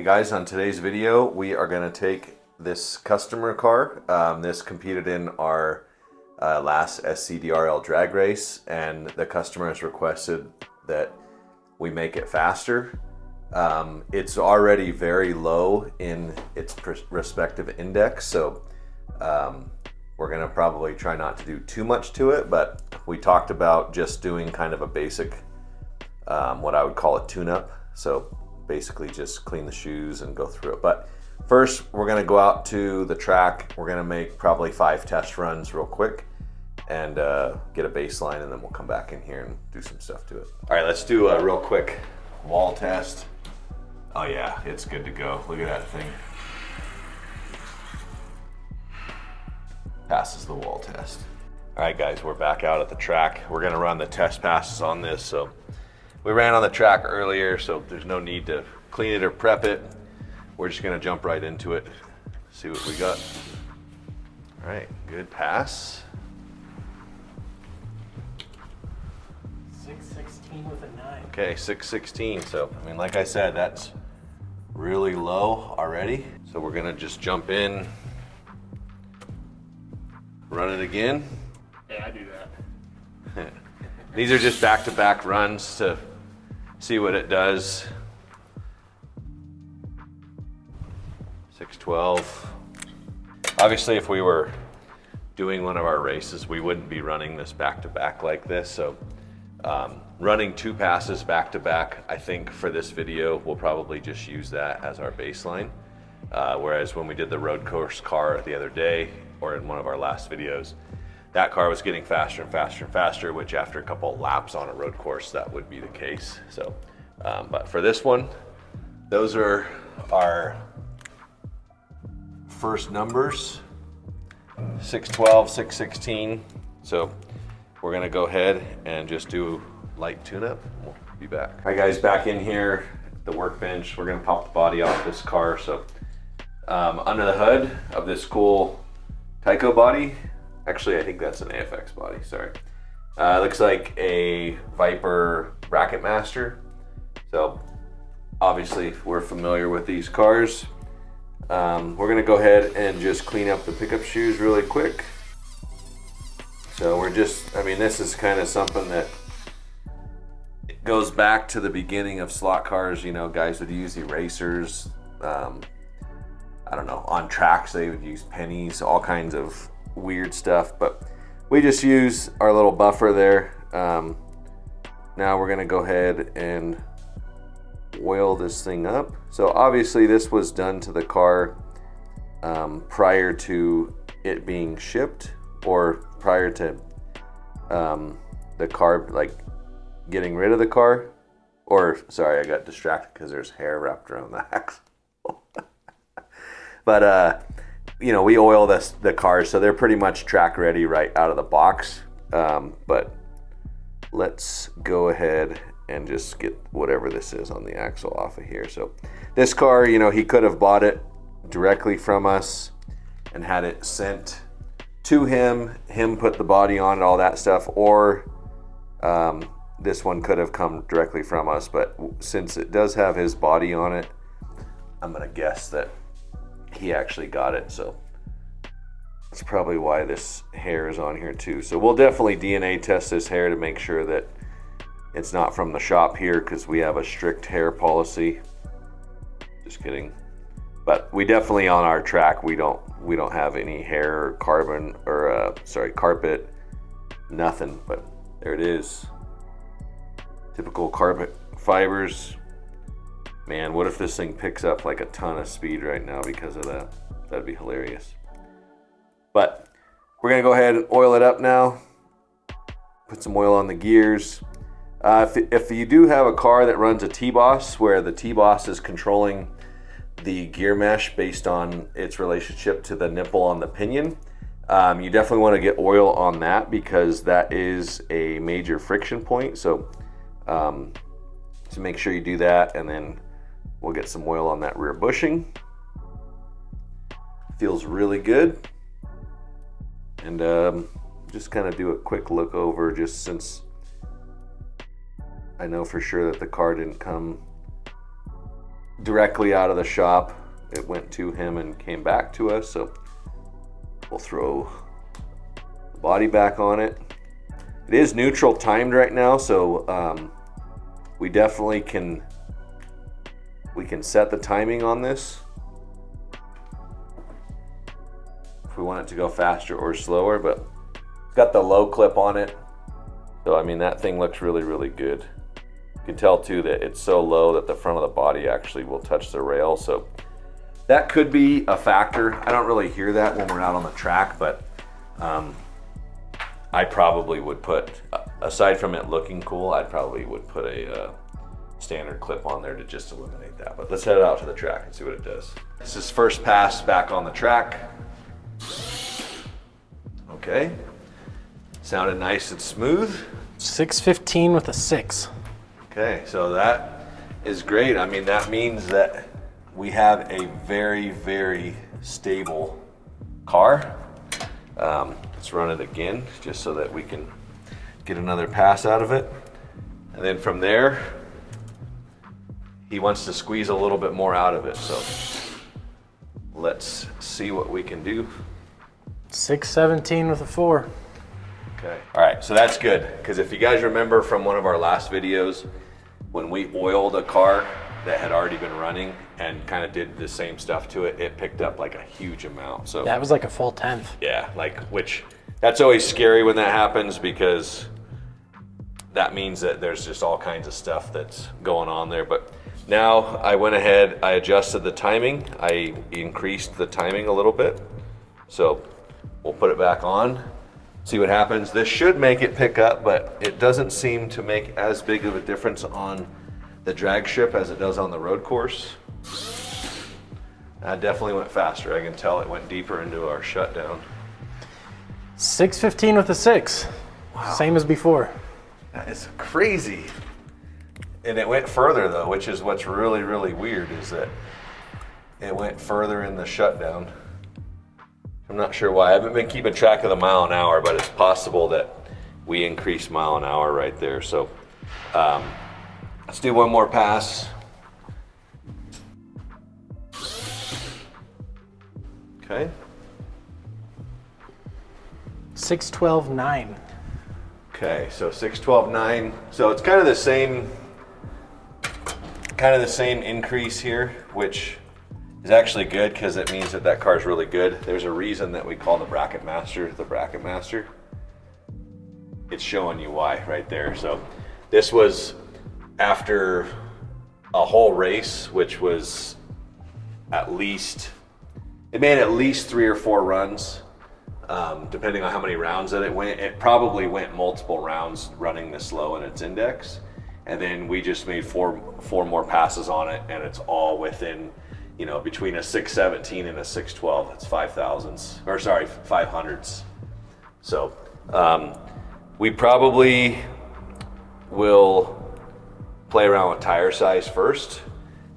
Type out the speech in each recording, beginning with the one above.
guys, on today's video, we are going to take this customer car. This competed in our last SCDRL drag race, and the customer has requested that we make it faster. It's already very low in its respective index, so we're going to probably try not to do too much to it, but we talked about just doing kind of a basic, what I would call a tune-up. So basically just clean the shoes and go through it. But first, we're going to go out to the track. We're going to make probably 5 test runs real quick and get a baseline, and then we'll come back in here and do some stuff to it. All right, let's do a real quick wall test. Oh yeah, it's good to go. Look at that thing. Passes the wall test. All right guys, we're back out at the track. We're gonna run the test passes on this. So we ran on the track earlier, so there's no need to clean it or prep it. We're just gonna jump right into it, see what we got. All right, good pass. 616 with a 9. Okay, 616. So, I mean, like I said, that's really low already. So we're gonna just jump in, run it again. Yeah, I do that. These are just back-to-back runs to see what it does. 612. Obviously, if we were doing one of our races, we wouldn't be running this back-to-back like this. So running 2 passes back-to-back, I think for this video, we'll probably just use that as our baseline. Whereas when we did the road course car the other day, or in one of our last videos, that car was getting faster and faster and faster, which after a couple of laps on a road course, that would be the case. So, but for this one, those are our first numbers, 612, 616. So we're gonna go ahead and just do light tune-up. We'll be back. All right guys, back in here at the workbench. We're gonna pop the body off this car. So under the hood of this cool Tyco body, actually I think that's an AFX body, sorry. Looks like a Viper Bracket Master. So obviously we're familiar with these cars. We're gonna go ahead and just clean up the pickup shoes really quick. So we're just, I mean, this is kind of something that it goes back to the beginning of slot cars. You know, guys would use erasers. I don't know, on tracks they would use pennies, all kinds of weird stuff, but we just use our little buffer there. Now we're gonna go ahead and oil this thing up. So obviously this was done to the car prior to it being shipped, or prior to the car, like getting rid of the car. Or sorry, I got distracted because there's hair wrapped around the axle. But you know, we oil the cars, so they're pretty much track ready right out of the box. But let's go ahead and just get whatever this is on the axle off of here. So this car, you know, he could have bought it directly from us and had it sent to him put the body on and all that stuff, or this one could have come directly from us. But since it does have his body on it, I'm gonna guess that he actually got it. So that's probably why this hair is on here too. So we'll definitely DNA test this hair to make sure that it's not from the shop here, because we have a strict hair policy. Just kidding. But we definitely, on our track, we don't have any hair or carbon, or sorry, carpet, nothing. But there it is. Typical carpet fibers. Man, what if this thing picks up like a ton of speed right now because of that? That'd be hilarious. But we're gonna go ahead and oil it up now. Put some oil on the gears. If you do have a car that runs a T-Boss, where the T-Boss is controlling the gear mesh based on its relationship to the nipple on the pinion, you definitely want to get oil on that, because that is a major friction point. So make sure you do that, and then we'll get some oil on that rear bushing. Feels really good. And just kind of do a quick look over, just since I know for sure that the car didn't come directly out of the shop. It went to him and came back to us, so we'll throw the body back on it. It is neutral timed right now, so we definitely can set the timing on this if we want it to go faster or slower, but it's got the low clip on it. So I mean, that thing looks really, really good. You can tell too that it's so low that the front of the body actually will touch the rail. So that could be a factor. I don't really hear that when we're out on the track, but I probably would put, aside from it looking cool, I probably would put a standard clip on there to just eliminate that. But let's head out to the track and see what it does. This is first pass back on the track. Okay, sounded nice and smooth. 615 with a 6. Okay, so that is great. I mean, that means that we have a very, very stable car. Let's run it again just so that we can get another pass out of it. And then from there, he wants to squeeze a little bit more out of it. So let's see what we can do. 617 with a 4. Okay, all right, so that's good, because if you guys remember from one of our last videos, when we oiled a car that had already been running and kind of did the same stuff to it, it picked up like a huge amount. So That was like a full 10th. yeah, like, which that's always scary when that happens, because that means that there's just all kinds of stuff that's going on there. But now I went ahead, I adjusted the timing, I increased the timing a little bit. So we'll put it back on, see what happens. This should make it pick up, but it doesn't seem to make as big of a difference on the drag strip as it does on the road course. That definitely went faster. I can tell it went deeper into our shutdown. 615 with a 6. Wow. Same as before. That is crazy. And it went further though, which is what's really, really weird, is that it went further in the shutdown. I'm not sure why. I haven't been keeping track of the mile an hour, but it's possible that we increased mile an hour right there. So let's do one more pass. Okay. 612.9. Okay, so 612.9. So it's kind of the same increase here, which is actually good because it means that that car is really good. There's a reason that we call the bracket master the bracket master. It's showing you why right there. So this was after a whole race, which was at least, it made at least 3 or 4 runs, depending on how many rounds that it went. It probably went multiple rounds running this low in its index. And then we just made four more passes on it, and it's all within, you know, between a 617 and a 612. It's 5,000s, or sorry, 500s. So we probably will play around with tire size first.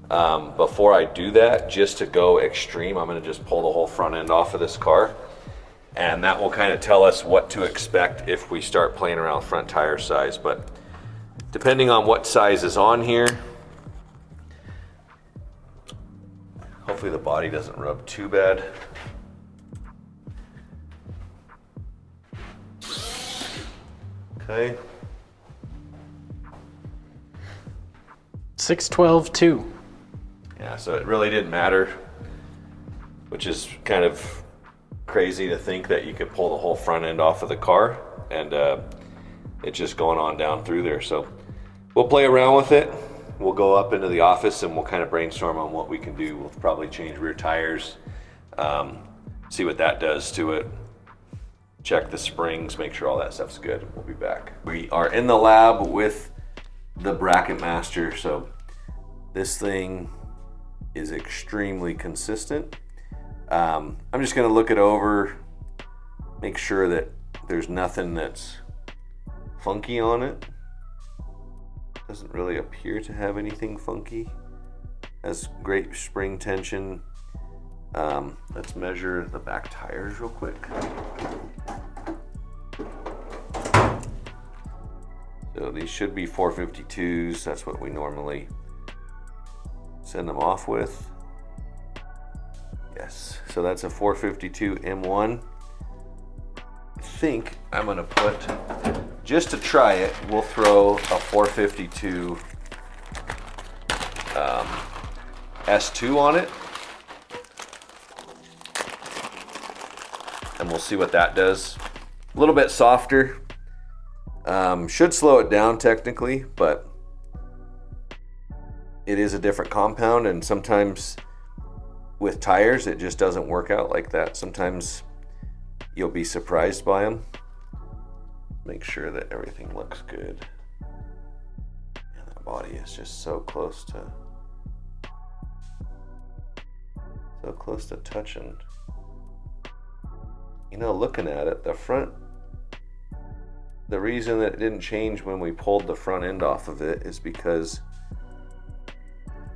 Before I do that, just to go extreme, I'm gonna just pull the whole front end off of this car. And that will kind of tell us what to expect if we start playing around with front tire size. But depending on what size is on here, hopefully the body doesn't rub too bad. Okay. 612.2. Yeah, so it really didn't matter, which is kind of crazy to think that you could pull the whole front end off of the car and it's just going on down through there. So we'll play around with it. We'll go up into the office and we'll kind of brainstorm on what we can do. We'll probably change rear tires, see what that does to it, check the springs, make sure all that stuff's good. We'll be back. We are in the lab with the Bracket Master. So this thing is extremely consistent. I'm just gonna look it over, make sure that there's nothing that's funky on it. Doesn't really appear to have anything funky. Has great spring tension. Let's measure the back tires real quick. So these should be 452s. That's what we normally send them off with. Yes, so that's a 452 M1. I think I'm gonna put, just to try it, we'll throw a 452 S2 on it. And we'll see what that does. A little bit softer. Should slow it down technically, but it is a different compound, and sometimes with tires it just doesn't work out like that. Sometimes you'll be surprised by them. Make sure that everything looks good. And that body is just so close to touching. You know, looking at it, the front, the reason that it didn't change when we pulled the front end off of it is because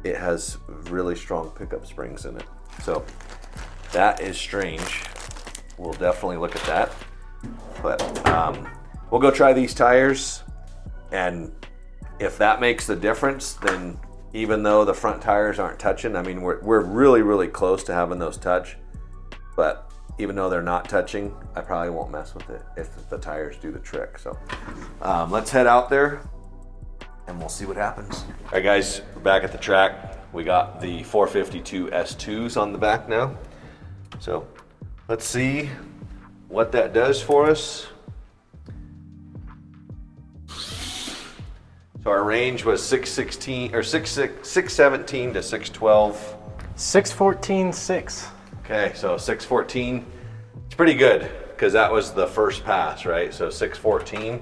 it has really strong pickup springs in it. So that is strange. We'll definitely look at that. But we'll go try these tires, and if that makes the difference, then even though the front tires aren't touching, I mean, we're really, really close to having those touch, but even though they're not touching, I probably won't mess with it if the tires do the trick. So let's head out there and we'll see what happens. All right guys, we're back at the track. We got the 452 S2s on the back now. So let's see what that does for us. So our range was 616 or 617 to 612. 614.6. Okay, so 614, it's pretty good because that was the first pass, right? So 614.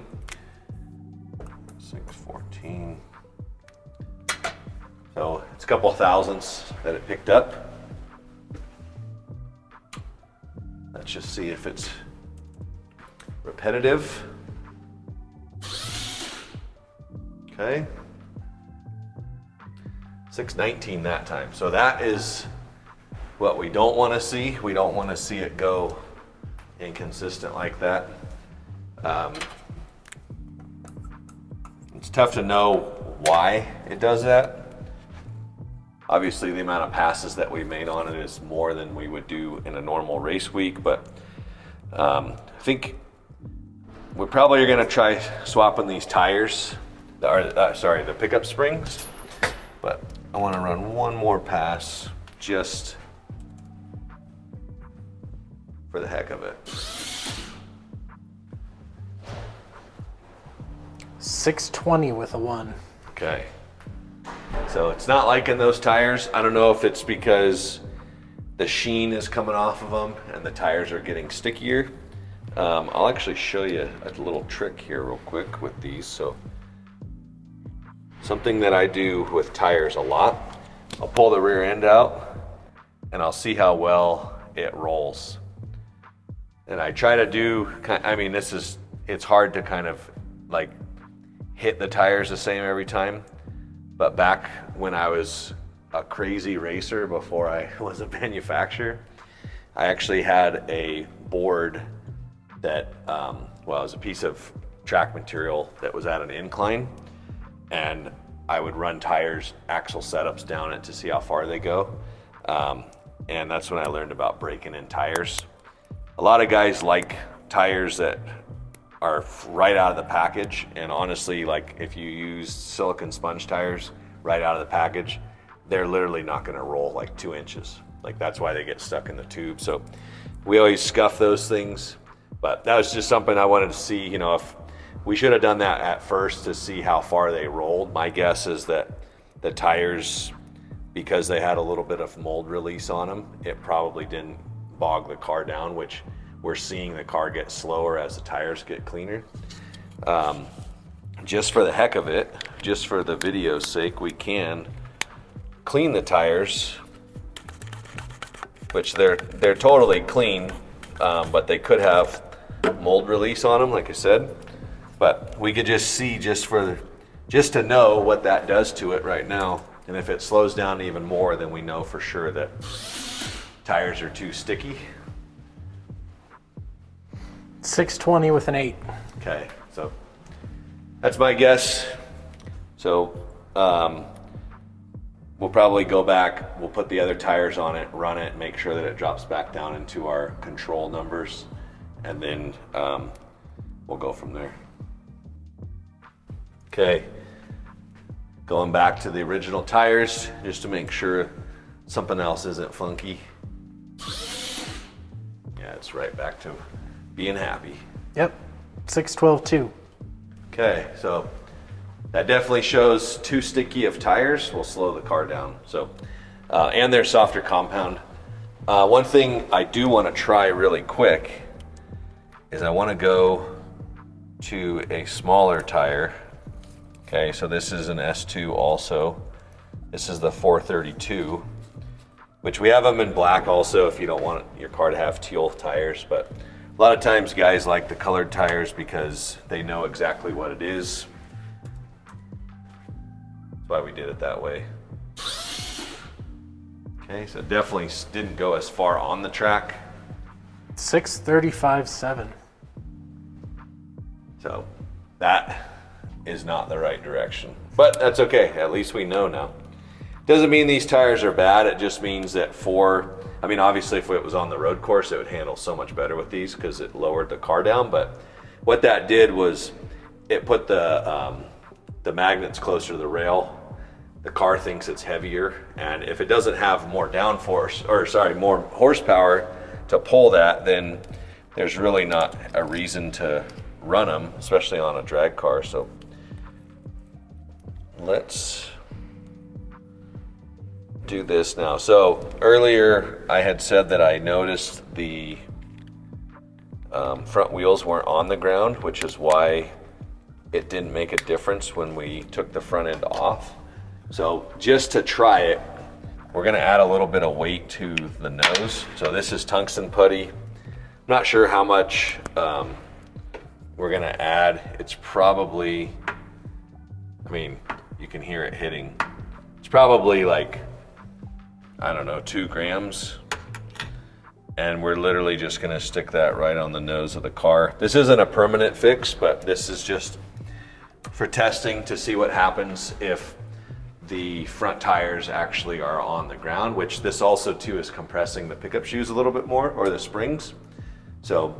So it's a couple of thousandths that it picked up. Let's just see if it's repetitive. Okay. 619 that time. So that is what we don't want to see. We don't want to see it go inconsistent like that. It's tough to know why it does that. Obviously the amount of passes that we made on it is more than we would do in a normal race week, but I think we probably are going to try swapping these tires, the pickup springs, but I want to run one more pass just for the heck of it. 620 with a 1. Okay. So it's not liking those tires. I don't know if it's because the sheen is coming off of them and the tires are getting stickier. I'll actually show you a little trick here real quick with these. So something that I do with tires a lot, I'll pull the rear end out and I'll see how well it rolls. And I try to do, I mean, it's hard to kind of like hit the tires the same every time. But back when I was a crazy racer before I was a manufacturer, I actually had a board that, well, it was a piece of track material that was at an incline, and I would run tires, axle setups down it to see how far they go. And that's when I learned about breaking in tires. A lot of guys like tires that are right out of the package, and honestly, like if you use silicone sponge tires right out of the package, they're literally not going to roll like 2 inches. Like that's why they get stuck in the tube. So we always scuff those things, but that was just something I wanted to see. You know, if we should have done that at first to see how far they rolled. My guess is that the tires, because they had a little bit of mold release on them, it probably didn't bog the car down, which we're seeing the car get slower as the tires get cleaner. Just for the heck of it, just for the video's sake, we can clean the tires, which they're totally clean, but they could have mold release on them, like I said. But we could just see, just to know what that does to it right now. And if it slows down even more, then we know for sure that tires are too sticky. 620 with an 8. Okay, so that's my guess. So we'll probably go back, we'll put the other tires on it, run it, make sure that it drops back down into our control numbers, and then we'll go from there. Okay, going back to the original tires, just to make sure something else isn't funky. Yeah, it's right back to being happy. Yep, 612.2. Okay, so that definitely shows too sticky of tires will slow the car down. So, and they're softer compound. One thing I do want to try really quick is I want to go to a smaller tire. Okay, so this is an S2 also. This is the 432, which we have them in black also if you don't want your car to have teal tires. But a lot of times guys like the colored tires because they know exactly what it is. That's why we did it that way. Okay, so definitely didn't go as far on the track. 635.7. So that is not the right direction, but that's okay. At least we know now. Doesn't mean these tires are bad. It just means that obviously if it was on the road course, it would handle so much better with these because it lowered the car down. But what that did was it put the magnets closer to the rail. The car thinks it's heavier, and if it doesn't have more more horsepower to pull that, then there's really not a reason to run them, especially on a drag car. So let's do this now. So earlier I had said that I noticed the front wheels weren't on the ground, which is why it didn't make a difference when we took the front end off. So just to try it, we're gonna add a little bit of weight to the nose. So this is tungsten putty. I'm not sure how much we're gonna add. It's probably, you can hear it hitting. It's probably like, 2 grams. And we're literally just gonna stick that right on the nose of the car. This isn't a permanent fix, but this is just for testing to see what happens if the front tires actually are on the ground, which this also too is compressing the pickup shoes a little bit more, or the springs. So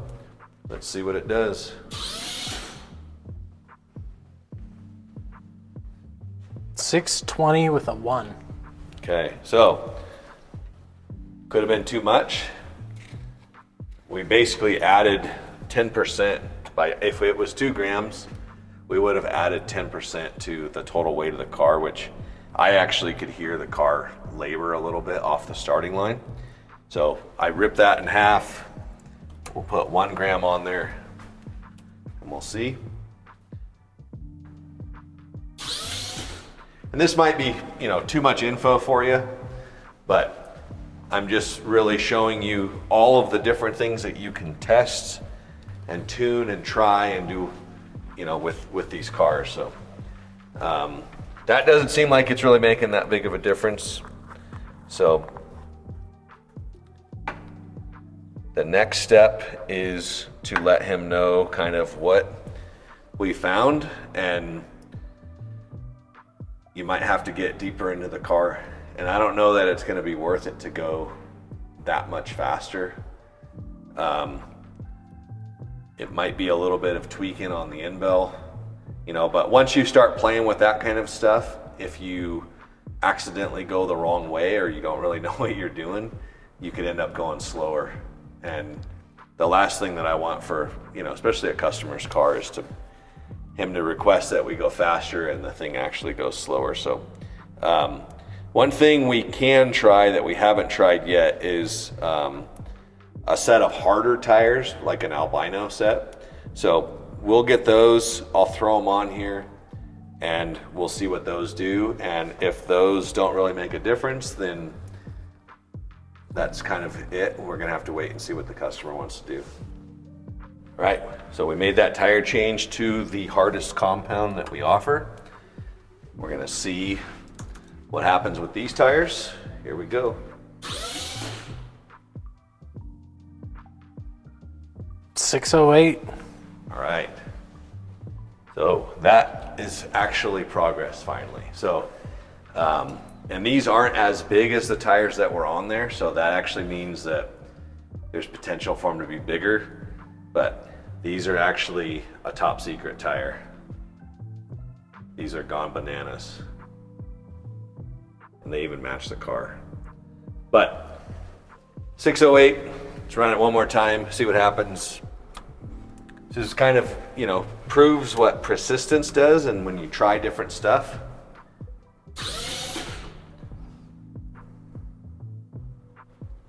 let's see what it does. $620 with a 1. Okay, so could have been too much. We basically added 10% if it was 2 grams, we would have added 10% to the total weight of the car, which I actually could hear the car labor a little bit off the starting line. So I ripped that in half. We'll put 1 gram on there and we'll see. And this might be, too much info for you, but I'm just really showing you all of the different things that you can test and tune and try and do, with these cars. So that doesn't seem like it's really making that big of a difference. So the next step is to let him know kind of what we found, and you might have to get deeper into the car. And I don't know that it's going to be worth it to go that much faster. It might be a little bit of tweaking on the end bell, but once you start playing with that kind of stuff, if you accidentally go the wrong way or you don't really know what you're doing, you could end up going slower. And the last thing that I want for, especially a customer's car is him to request that we go faster and the thing actually goes slower. So one thing we can try that we haven't tried yet is a set of harder tires, like an albino set. So we'll get those, I'll throw them on here and we'll see what those do. And if those don't really make a difference, then that's kind of it. We're gonna have to wait and see what the customer wants to do. All right, so we made that tire change to the hardest compound that we offer. We're gonna see what happens with these tires. Here we go. 608. All right, so that is actually progress finally. So And these aren't as big as the tires that were on there, so that actually means that there's potential for them to be bigger, but these are actually a top secret tire. These are gone bananas. And they even match the car. But 608, let's run it one more time, see what happens. This is kind of, you know, proves what persistence does and when you try different stuff.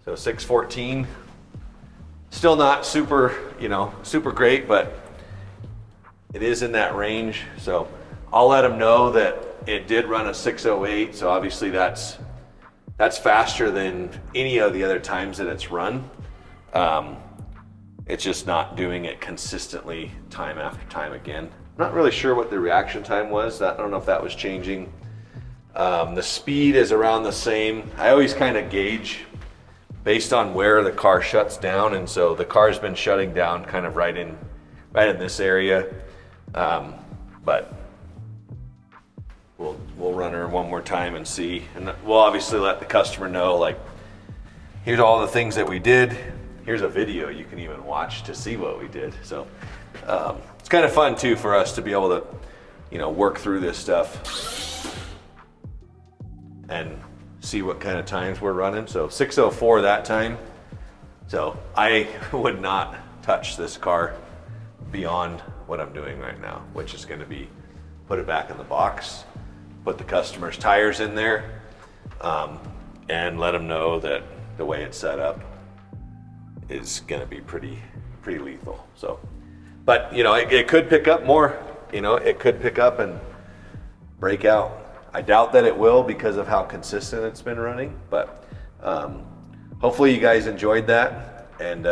So 614, still not super, you know, super great, but it is in that range. So I'll let them know that it did run a 608. So obviously that's faster than any of the other times that it's run. It's just not doing it consistently time after time again. I'm not really sure what the reaction time was. I don't know if that was changing. The speed is around the same. I always kind of gauge based on where the car shuts down, and so the car's been shutting down kind of right in this area. But we'll run her one more time and see, and we'll obviously let the customer know, like, here's all the things that we did. Here's a video you can even watch to see what we did. So it's kind of fun too for us to be able to, you know, work through this stuff and see what kind of times we're running. So 604 that time. So I would not touch this car beyond what I'm doing right now, which is going to be put it back in the box, put the customer's tires in there, and let them know that the way it's set up is going to be pretty lethal. So, but you know, it could pick up more. You know, it could pick up and break out. I doubt that it will because of how consistent it's been running. But hopefully you guys enjoyed that, and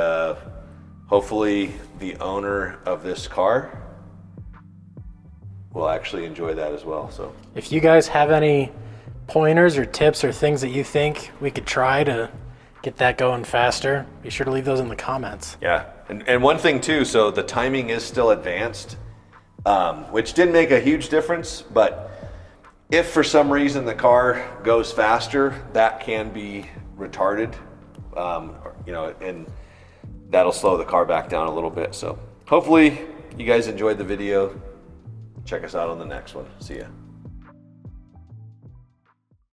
hopefully the owner of this car will actually enjoy that as well. So If you guys have any pointers or tips or things that you think we could try to get that going faster, be sure to leave those in the comments. yeah, and one thing too, so the timing is still advanced, which didn't make a huge difference, but if for some reason the car goes faster, that can be retarded, you know, and that'll slow the car back down a little bit. So hopefully you guys enjoyed the video. Check us out on the next one. See ya.